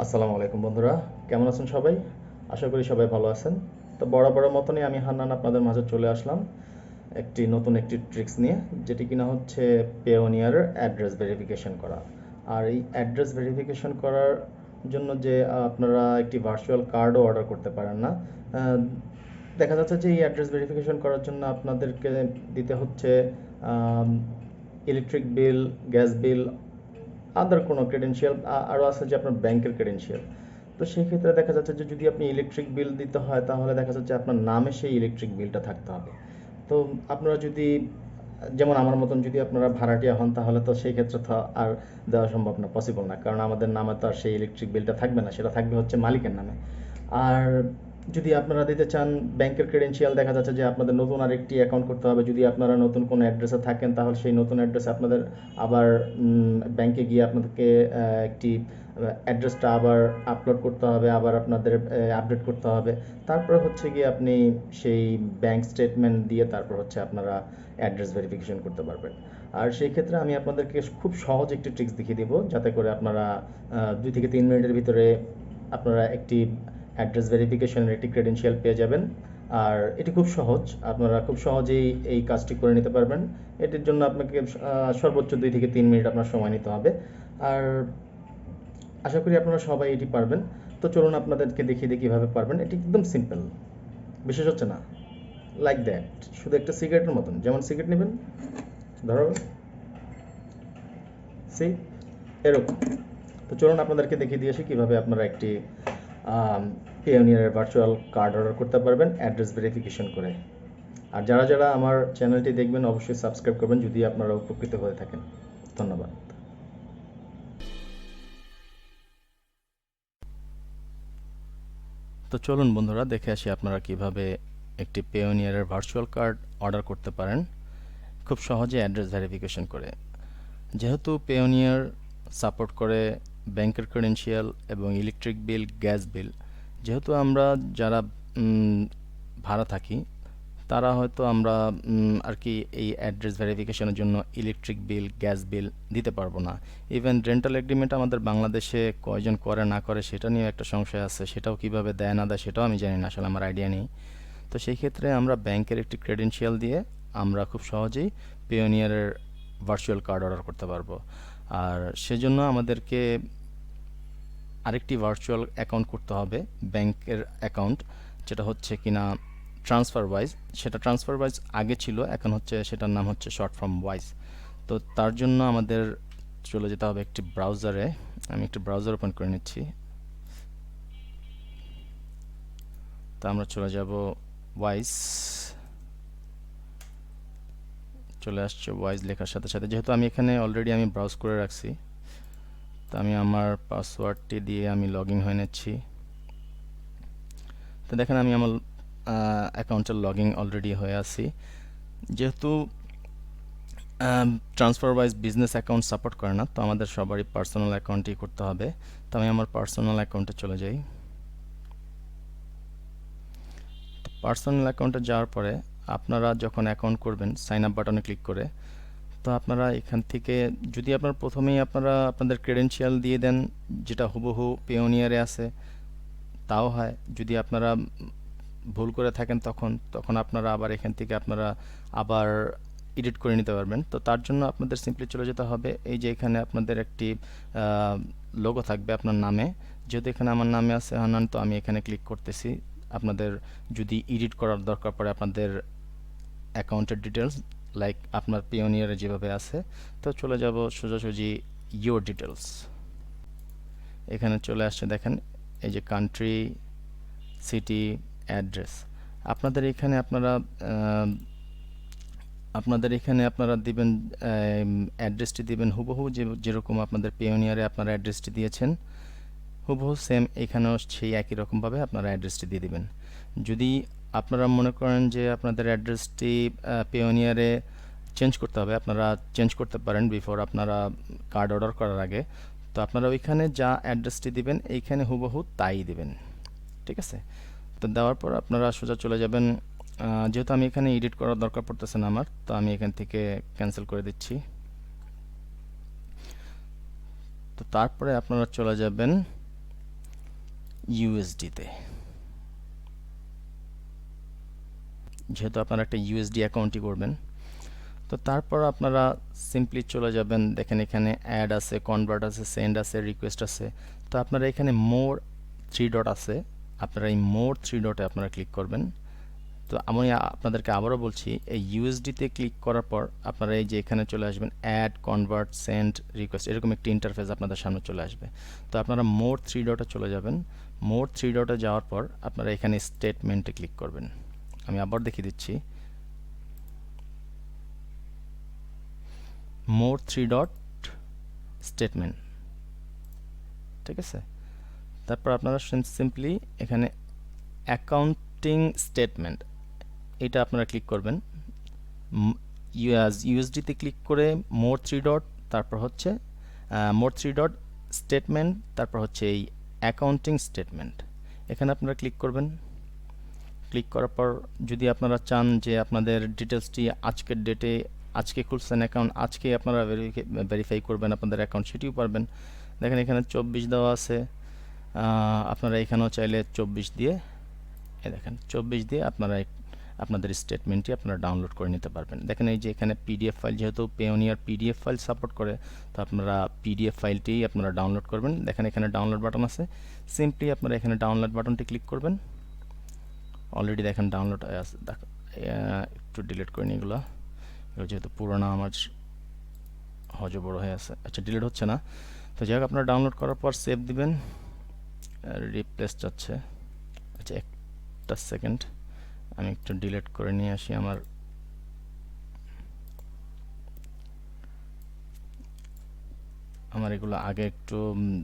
আসসালামু আলাইকুম বন্ধুরা, কেমন আছেন সবাই? আশা করি সবাই ভালো আছেন। তো বরাবরের মতনই আমি হান্নান আপনাদের মাঝে চলে আসলাম নতুন একটি ট্রিক্স নিয়ে, যেটি কিনা হচ্ছে পেওনিয়ারের অ্যাড্রেস ভেরিফিকেশন করা। আর এই অ্যাড্রেস ভেরিফিকেশন করার জন্য যে আপনারা একটি ভার্চুয়াল কার্ডও অর্ডার করতে পারেন না। দেখা যাচ্ছে যে এই অ্যাড্রেস ভেরিফিকেশন করার জন্য আপনাদেরকে দিতে হচ্ছে ইলেকট্রিক বিল, গ্যাস বিল, আদার কোনো ক্রেডেনশিয়াল, আরও আছে যে আপনার ব্যাংকের ক্রেডেনশিয়াল। তো সেই ক্ষেত্রে দেখা যাচ্ছে যে যদি আপনি ইলেকট্রিক বিল দিতে হয়, তাহলে দেখা যাচ্ছে আপনার নামে সেই ইলেকট্রিক বিলটা থাকতে হবে। তো আপনারা যদি, যেমন আমার মতন যদি আপনারা ভাড়াটিয়া হন, তাহলে তো সেই ক্ষেত্রে তো আর দেওয়া সম্ভব না, পসিবল না, কারণ আমাদের নামে তো আর সেই ইলেকট্রিক বিলটা থাকবে না, সেটা থাকবে হচ্ছে মালিকের নামে। আর যদি আপনারা দিতে চান ব্যাংকের ক্রেডেনশিয়াল, দেখা যাচ্ছে যে আপনাদের নতুন আরেকটি অ্যাকাউন্ট করতে হবে। যদি আপনারা নতুন কোনো অ্যাড্রেসে থাকেন, তাহলে সেই নতুন অ্যাড্রেসে আপনাদের আবার ব্যাংকে গিয়ে আপনাদেরকে একটি অ্যাড্রেসটা আবার আপলোড করতে হবে, আবার আপনাদের আপডেট করতে হবে। তারপর হচ্ছে গিয়ে আপনি সেই ব্যাংক স্টেটমেন্ট দিয়ে তারপর হচ্ছে আপনারা অ্যাড্রেস ভেরিফিকেশন করতে পারবেন। আর সেই ক্ষেত্রে আমি আপনাদেরকে খুব সহজ একটি ট্রিক্স দেখিয়ে দেবো, যাতে করে আপনারা 2 থেকে 3 মিনিটের ভিতরে আপনারা একটি অ্যাড্রেস ভেরিফিকেশনের একটি ক্রেডেনশিয়াল পেয়ে যাবেন। আর এটি খুব সহজ, আপনারা খুব সহজেই এই কাজটি করে নিতে পারবেন। এটির জন্য আপনাকে সর্বোচ্চ 2 থেকে 3 মিনিট আপনার সময় নিতে হবে। আর আশা করি আপনারা সবাই এটি পারবেন। তো চলুন আপনাদেরকে দেখিয়ে দিই কীভাবে পারবেন। এটি একদম সিম্পল, বিশেষ হচ্ছে না, লাইক দ্যাট, শুধু একটা সিগারেটের মতন। যেমন সিগারেট নেবেন, ধরো, সি, এরকম। তো চলুন আপনাদেরকে দেখিয়ে দিয়ে আসি কীভাবে আপনারা একটি পেওনিয়ারের ভার্চুয়াল কার্ড অর্ডার করতে পারবেন অ্যাড্রেস ভেরিফিকেশন করে। আর যারা যারা আমার চ্যানেলটি দেখবেন, অবশ্যই সাবস্ক্রাইব করবেন যদি আপনারা উপকৃত হয়ে থাকেন। ধন্যবাদ। তো চলুন বন্ধুরা, দেখে আসি আপনারা কিভাবে একটি পেওনিয়ারের ভার্চুয়াল কার্ড অর্ডার করতে পারেন খুব সহজে অ্যাড্রেস ভেরিফিকেশন করে। যেহেতু পেওনিয়ার সাপোর্ট করে ব্যাংকের ক্রেডেনশিয়াল এবং ইলেকট্রিক বিল, গ্যাস বিল, যেহেতু আমরা যারা ভাড়া থাকি, তারা হয়তো আমরা আর কি এই অ্যাড্রেস ভেরিফিকেশনের জন্য ইলেকট্রিক বিল, গ্যাস বিল দিতে পারবো না। ইভেন রেন্টাল এগ্রিমেন্ট আমাদের বাংলাদেশে কয়জন করে না করে সেটা নিয়ে একটা সংশয় আছে, সেটাও কিভাবে দেয় না দেয় সেটাও আমি জানি না, আসলে আমার আইডিয়া নেই। তো সেই ক্ষেত্রে আমরা ব্যাংকের একটি ক্রেডেনশিয়াল দিয়ে আমরা খুব সহজেই পেওনিয়ারের ভার্চুয়াল কার্ড অর্ডার করতে পারবো। আর সেজন্য আমাদেরকে আরেকটি ভার্চুয়াল অ্যাকাউন্ট করতে হবে, ব্যাংকের অ্যাকাউন্ট, যেটা হচ্ছে কিনা ট্রান্সফার ওয়াইজ। সেটা ট্রান্সফার ওয়াইজ আগে ছিল, এখন হচ্ছে সেটার নাম হচ্ছে শর্ট ফর্ম ওয়াইজ। তো তার জন্য আমাদের চলে যেতে হবে একটি ব্রাউজারে। আমি একটি ব্রাউজার ওপেন করে নিচ্ছি। তো আমরা চলে যাব ওয়াইজ, চলে আসছে ওয়াইজ লেখার সাথে সাথে। যেহেতু আমি এখানে অলরেডি আমি ব্রাউজ করে রাখছি, তো আমি আমার পাসওয়ার্ডটি দিয়ে আমি লগ ইন হয়ে নিচ্ছি। তো দেখেন আমি আমার অ্যাকাউন্টের লগ ইন অলরেডি হয়ে আছি। যেহেতু transfer wise business account support করে না, তো আমাদের সবারই পার্সোনাল অ্যাকাউন্টই করতে হবে। তো আমি আমার পার্সোনাল অ্যাকাউন্টে চলে যাই। তো পার্সোনাল অ্যাকাউন্টে যাওয়ার পরে আপনারা যখন অ্যাকাউন্ট করবেন, সাইন আপ বাটনে ক্লিক করে, তো আপনারা এখান থেকে যদি আপনারা প্রথমেই আপনারা আপনাদের ক্রেডেনশিয়াল দিয়ে দেন, যেটা হুবহু পেওনিয়ারে আছে, তাও হয়। যদি আপনারা ভুল করে থাকেন, তখন তখন আপনারা আবার এখান থেকে আপনারা আবার এডিট করে নিতে পারবেন। তো তার জন্য আপনাদের সিম্পলি চলে যেতে হবে, এই যে এখানে আপনাদের একটি লোগো থাকবে আপনার নামে। যেহেতু এখানে আমার নামে আছে হান্নান, তো আমি এখানে ক্লিক করতেছি। আপনাদের যদি এডিট করার দরকার পড়ে আপনাদের অ্যাকাউন্টের ডিটেলস, লাইক আপনার পিওনিয়ারে যেভাবে আছে, তো চলে যাব সোজাসুজি ইয়োর ডিটেলস। এখানে চলে আসছে, দেখেন এই যে কান্ট্রি, সিটি, অ্যাড্রেস। আপনাদের এখানে আপনারা দিবেন অ্যাড্রেসটি দিবেন হুবহু যেরকম আপনাদের পেওনিয়ারে আপনারা অ্যাড্রেসটি দিয়েছেন, হুবহু সেম এখানেও সেই একই রকমভাবে আপনারা অ্যাড্রেসটি দিয়ে দিবেন। যদি আপনারা মনে করেন যে আপনাদের অ্যাড্রেসটি পেওনিয়ারে চেঞ্জ করতে হবে, আপনারা চেঞ্জ করতে পারেন বিফোর আপনারা কার্ড অর্ডার করার আগে। তো আপনারা ওইখানে যা অ্যাড্রেসটি দিবেন এইখানে হুবহু তাই দিবেন, ঠিক আছে? তো দেওয়ার পর আপনারা সোজা চলে যাবেন। যেহেতু আমি এখানে এডিট করার দরকার পড়তেছে না আমার, তো আমি এখান থেকে ক্যান্সেল করে দিচ্ছি। তো তারপরে আপনারা চলে যাবেন ইউএসডিতে। যেহেতু আপনারা একটা ইউএসডি অ্যাকাউন্টই করবেন, তো তারপর আপনারা সিম্পলি চলে যাবেন। দেখেন এখানে অ্যাড আছে, কনভার্ট আছে, সেন্ড আছে, রিকোয়েস্ট আছে। তো আপনারা এখানে মোর 3 ডট আছে, আপনারা এই মোর 3 ডটে আপনারা ক্লিক করবেন। তো আমি আপনাদেরকে আবারও বলছি, এই ইউএসডিতে ক্লিক করার পর আপনারা এই যে এখানে চলে আসবেন, অ্যাড, কনভার্ট, সেন্ড, রিকোয়েস্ট, এরকম একটি ইন্টারফেস আপনাদের সামনে চলে আসবে। তো আপনারা মোর 3 ডটে চলে যাবেন। মোর 3 ডটে যাওয়ার পর আপনারা এখানে স্টেটমেন্টে ক্লিক করবেন। আমি আবার দেখিয়ে দিচ্ছি, মোর 3 ডট স্টেটমেন্ট, ঠিক আছে। তারপর আপনারা সিম্পলি এখানে অ্যাকাউন্টিং স্টেটমেন্ট, এটা আপনারা ক্লিক করবেন। ইউএসডিতে ক্লিক করে মোর 3 ডট, তারপর হচ্ছে মোর 3 ডট স্টেটমেন্ট, তারপর হচ্ছে এই অ্যাকাউন্টিং স্টেটমেন্ট, এখানে আপনারা ক্লিক করবেন। ক্লিক করার পর যদি আপনারা চান যে আপনাদের ডিটেলসটি আজকের ডেটে, আজকে খুলছেন অ্যাকাউন্ট, আজকে আপনারা ভেরিফাই করবেন আপনাদের অ্যাকাউন্ট, সেটিও পারবেন। দেখেন এখানে 24 দেওয়া আছে, আপনারা এখানেও চাইলে 24 দিয়ে, দেখেন 24 দিয়ে আপনারা আপনাদের স্টেটমেন্টটি আপনারা ডাউনলোড করে নিতে পারবেন। দেখেন এই যে এখানে পিডিএফ ফাইল, যেহেতু পেওনিয়ার পিডিএফ ফাইল সাপোর্ট করে, তো আপনারা পিডিএফ ফাইলটি আপনারা ডাউনলোড করবেন। দেখেন এখানে ডাউনলোড বাটন আছে, সিম্পলি আপনারা এখানে ডাউনলোড বাটনটি ক্লিক করবেন। অলরেডি দেখেন ডাউনলোড হয়ে আছে, একটু ডিলিট করে নিই এগুলো, যেহেতু পুরোনো আমার বড় হয়ে আছে। আচ্ছা, ডিলিট হচ্ছে না। তো যাই হোক, আপনারা ডাউনলোড করার পর সেভ দিবেন। রিপ্লেস যাচ্ছে, আচ্ছা একটা সেকেন্ড, আমি একটু ডিলিট করে নিয়ে আসি। আমার এগুলো আগে একটু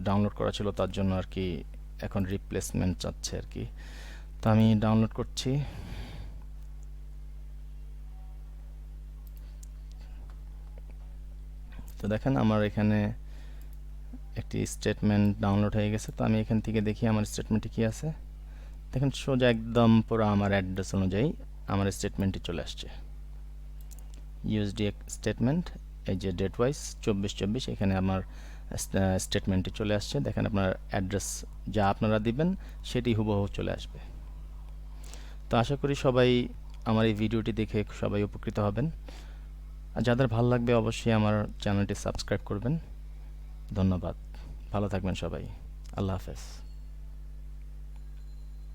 ডাউনলোড করা ছিল, তার জন্য আর কি এখন রিপ্লেসমেন্ট চাচ্ছে আর কি। তো আমি ডাউনলোড করছি। তো দেখেন আমার এখানে একটি স্টেটমেন্ট ডাউনলোড হয়ে গেছে। তো আমি এখান থেকে দেখি আমার স্টেটমেন্টে কি আছে। দেখেন সোজা একদম পুরো আমার অ্যাড্রেস অনুযায়ী আমার স্টেটমেন্টটি চলে আসছে। ইউএসডি স্টেটমেন্ট, এই যে ডেট ওয়াইজ 24/24, এখানে আমার স্টেটমেন্টটি চলে আসছে। দেখেন আপনার অ্যাড্রেস যা আপনারা দিবেন সেটি হুবহু চলে আসবে। তো আশা করি সবাই আমার এই ভিডিওটি দেখে সবাই উপকৃত হবেন। আর যাদের ভালো লাগবে অবশ্যই আমার চ্যানেলটি সাবস্ক্রাইব করবেন। ধন্যবাদ, ভালো থাকবেন সবাই, আল্লাহ হাফেজ।